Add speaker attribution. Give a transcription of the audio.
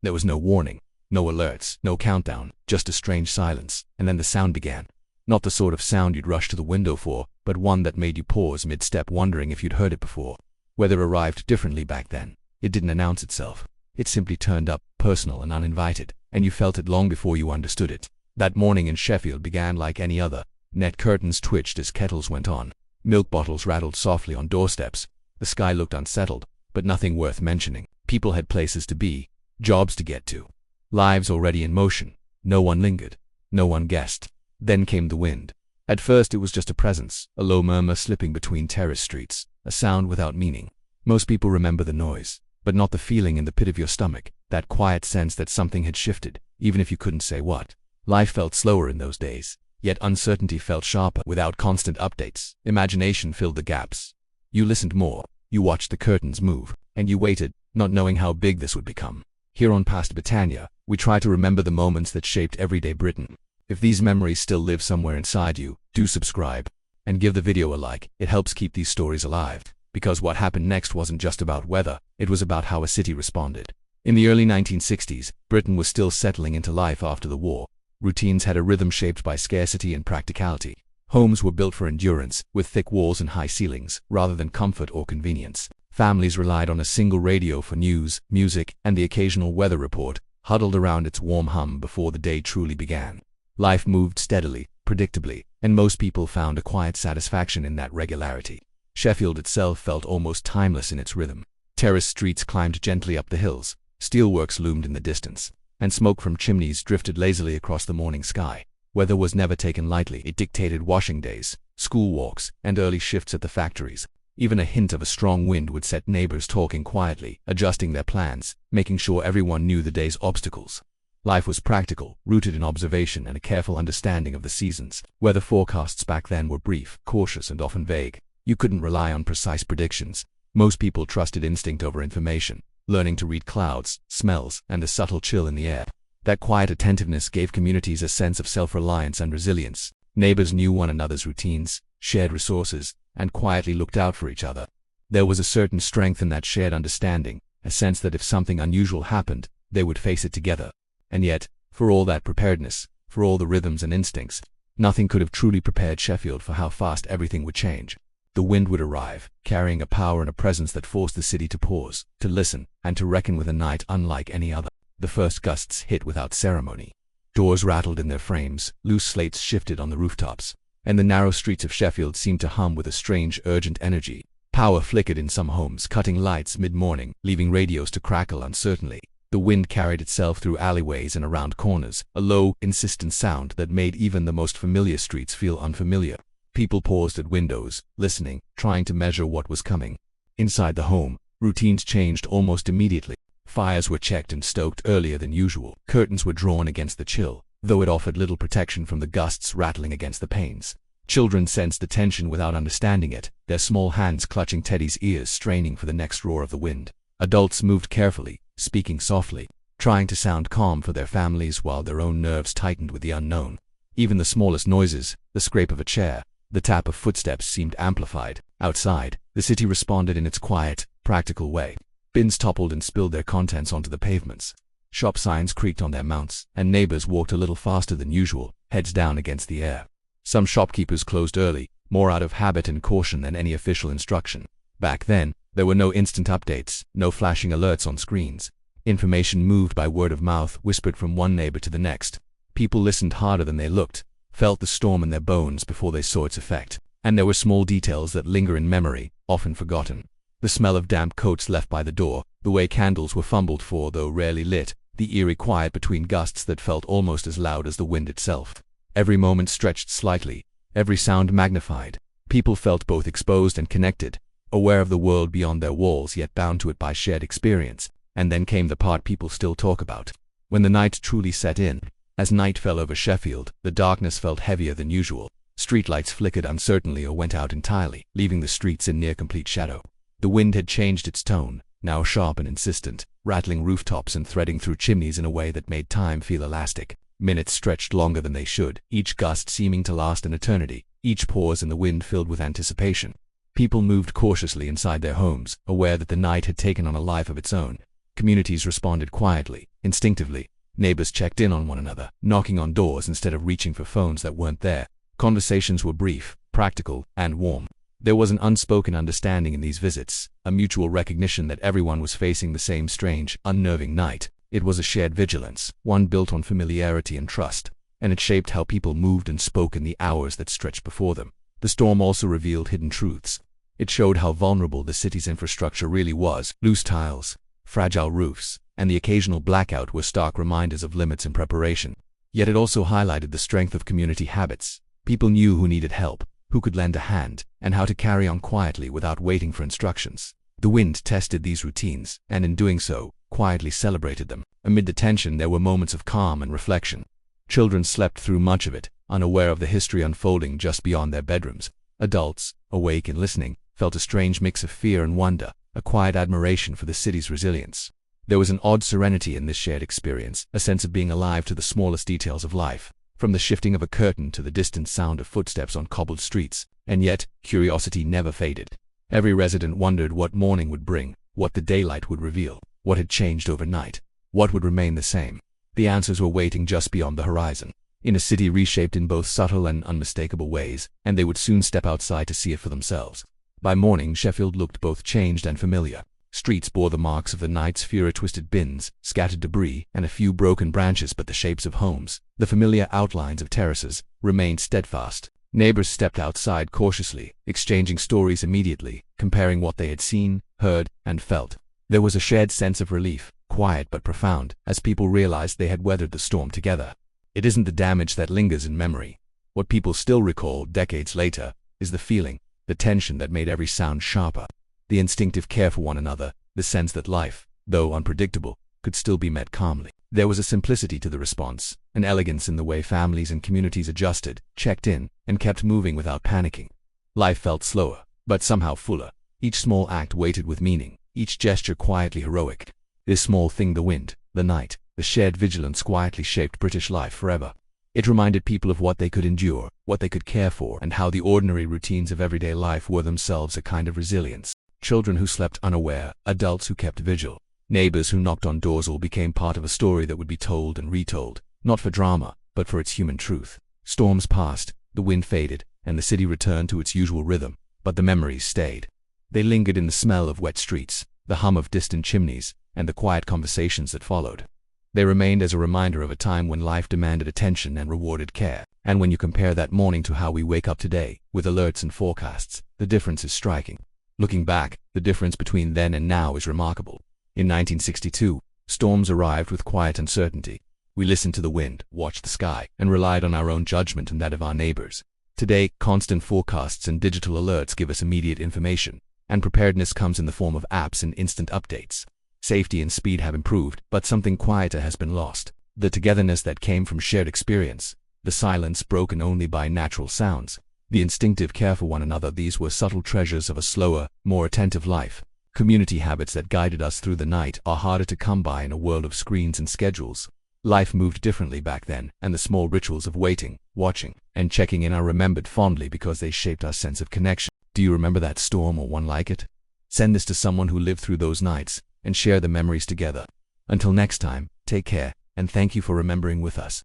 Speaker 1: There was no warning, no alerts, no countdown, just a strange silence, and then the sound began. Not the sort of sound you'd rush to the window for, but one that made you pause mid-step wondering if you'd heard it before. Weather arrived differently back then. It didn't announce itself. It simply turned up, personal and uninvited, and you felt it long before you understood it. That morning in Sheffield began like any other. Net curtains twitched as kettles went on. Milk bottles rattled softly on doorsteps. The sky looked unsettled, but nothing worth mentioning. People had places to be, jobs to get to, lives already in motion. No one lingered. No one guessed. Then came the wind. At first it was just a presence, a low murmur slipping between terrace streets, a sound without meaning. Most people remember the noise, but not the feeling in the pit of your stomach, that quiet sense that something had shifted, even if you couldn't say what. Life felt slower in those days, yet uncertainty felt sharper. Without constant updates, imagination filled the gaps. You listened more, you watched the curtains move, and you waited, not knowing how big this would become. Here on Past Britannia, we try to remember the moments that shaped everyday Britain. If these memories still live somewhere inside you, do subscribe and give the video a like. It helps keep these stories alive, because what happened next wasn't just about weather, it was about how a city responded. In the early 1960s, Britain was still settling into life after the war. Routines had a rhythm shaped by scarcity and practicality. Homes were built for endurance, with thick walls and high ceilings, rather than comfort or convenience. Families relied on a single radio for news, music, and the occasional weather report, huddled around its warm hum before the day truly began. Life moved steadily, predictably, and most people found a quiet satisfaction in that regularity. Sheffield itself felt almost timeless in its rhythm. Terraced streets climbed gently up the hills, steelworks loomed in the distance, and smoke from chimneys drifted lazily across the morning sky. Weather was never taken lightly. It dictated washing days, school walks, and early shifts at the factories. Even a hint of a strong wind would set neighbors talking quietly, adjusting their plans, making sure everyone knew the day's obstacles. Life was practical, rooted in observation and a careful understanding of the seasons. Weather forecasts back then were brief, cautious, and often vague. You couldn't rely on precise predictions. Most people trusted instinct over information, learning to read clouds, smells, and the subtle chill in the air. That quiet attentiveness gave communities a sense of self-reliance and resilience. Neighbors knew one another's routines, shared resources, and quietly looked out for each other. There was a certain strength in that shared understanding, a sense that if something unusual happened, they would face it together. And yet, for all that preparedness, for all the rhythms and instincts, nothing could have truly prepared Sheffield for how fast everything would change. The wind would arrive, carrying a power and a presence that forced the city to pause, to listen, and to reckon with a night unlike any other. The first gusts hit without ceremony. Doors rattled in their frames, loose slates shifted on the rooftops, and the narrow streets of Sheffield seemed to hum with a strange, urgent energy. Power flickered in some homes, cutting lights mid-morning, leaving radios to crackle uncertainly. The wind carried itself through alleyways and around corners, a low, insistent sound that made even the most familiar streets feel unfamiliar. People paused at windows, listening, trying to measure what was coming. Inside the home, routines changed almost immediately. Fires were checked and stoked earlier than usual. Curtains were drawn against the chill, though it offered little protection from the gusts rattling against the panes. Children sensed the tension without understanding it, their small hands clutching Teddy's ears, straining for the next roar of the wind. Adults moved carefully, speaking softly, trying to sound calm for their families while their own nerves tightened with the unknown. Even the smallest noises, the scrape of a chair, the tap of footsteps, seemed amplified. Outside, the city responded in its quiet, practical way. Bins toppled and spilled their contents onto the pavements. Shop signs creaked on their mounts, and neighbors walked a little faster than usual, heads down against the air. Some shopkeepers closed early, more out of habit and caution than any official instruction. Back then, there were no instant updates, no flashing alerts on screens. Information moved by word of mouth, whispered from one neighbor to the next. People listened harder than they looked, felt the storm in their bones before they saw its effect. And there were small details that linger in memory, often forgotten. The smell of damp coats left by the door, the way candles were fumbled for though rarely lit, the eerie quiet between gusts that felt almost as loud as the wind itself. Every moment stretched slightly, every sound magnified. People felt both exposed and connected, aware of the world beyond their walls yet bound to it by shared experience. And then came the part people still talk about. When the night truly set in. As night fell over Sheffield, the darkness felt heavier than usual. Streetlights flickered uncertainly or went out entirely, leaving the streets in near complete shadow. The wind had changed its tone, now sharp and insistent, rattling rooftops and threading through chimneys in a way that made time feel elastic. Minutes stretched longer than they should, each gust seeming to last an eternity, each pause in the wind filled with anticipation. People moved cautiously inside their homes, aware that the night had taken on a life of its own. Communities responded quietly, instinctively. Neighbors checked in on one another, knocking on doors instead of reaching for phones that weren't there. Conversations were brief, practical, and warm. There was an unspoken understanding in these visits, a mutual recognition that everyone was facing the same strange, unnerving night. It was a shared vigilance, one built on familiarity and trust, and it shaped how people moved and spoke in the hours that stretched before them. The storm also revealed hidden truths. It showed how vulnerable the city's infrastructure really was. Loose tiles, fragile roofs, and the occasional blackout were stark reminders of limits in preparation. Yet it also highlighted the strength of community habits. People knew who needed help, who could lend a hand, and how to carry on quietly without waiting for instructions. The wind tested these routines, and in doing so, quietly celebrated them. Amid the tension, there were moments of calm and reflection. Children slept through much of it, unaware of the history unfolding just beyond their bedrooms. Adults, awake and listening, felt a strange mix of fear and wonder, a quiet admiration for the city's resilience. There was an odd serenity in this shared experience, a sense of being alive to the smallest details of life, from the shifting of a curtain to the distant sound of footsteps on cobbled streets. And yet, curiosity never faded. Every resident wondered what morning would bring, what the daylight would reveal, what had changed overnight, what would remain the same. The answers were waiting just beyond the horizon, in a city reshaped in both subtle and unmistakable ways, and they would soon step outside to see it for themselves. By morning, Sheffield looked both changed and familiar. Streets bore the marks of the night's fury, twisted bins, scattered debris, and a few broken branches, but the shapes of homes, the familiar outlines of terraces, remained steadfast. Neighbors stepped outside cautiously, exchanging stories immediately, comparing what they had seen, heard, and felt. There was a shared sense of relief, quiet but profound, as people realized they had weathered the storm together. It isn't the damage that lingers in memory. What people still recall decades later is the feeling, the tension that made every sound sharper, the instinctive care for one another, the sense that life, though unpredictable, could still be met calmly. There was a simplicity to the response, an elegance in the way families and communities adjusted, checked in, and kept moving without panicking. Life felt slower, but somehow fuller. Each small act weighted with meaning, each gesture quietly heroic. This small thing, the wind, the night, the shared vigilance, quietly shaped British life forever. It reminded people of what they could endure, what they could care for, and how the ordinary routines of everyday life were themselves a kind of resilience. Children who slept unaware, adults who kept vigil, neighbors who knocked on doors, all became part of a story that would be told and retold, not for drama, but for its human truth. Storms passed, the wind faded, and the city returned to its usual rhythm, but the memories stayed. They lingered in the smell of wet streets, the hum of distant chimneys, and the quiet conversations that followed. They remained as a reminder of a time when life demanded attention and rewarded care. And when you compare that morning to how we wake up today, with alerts and forecasts, the difference is striking. Looking back, the difference between then and now is remarkable. In 1962, storms arrived with quiet uncertainty. We listened to the wind, watched the sky, and relied on our own judgment and that of our neighbors. Today, constant forecasts and digital alerts give us immediate information, and preparedness comes in the form of apps and instant updates. Safety and speed have improved, but something quieter has been lost. The togetherness that came from shared experience, the silence broken only by natural sounds, the instinctive care for one another. These were subtle treasures of a slower, more attentive life. Community habits that guided us through the night are harder to come by in a world of screens and schedules. Life moved differently back then, and the small rituals of waiting, watching, and checking in are remembered fondly because they shaped our sense of connection. Do you remember that storm or one like it? Send this to someone who lived through those nights, and share the memories together. Until next time, take care, and thank you for remembering with us.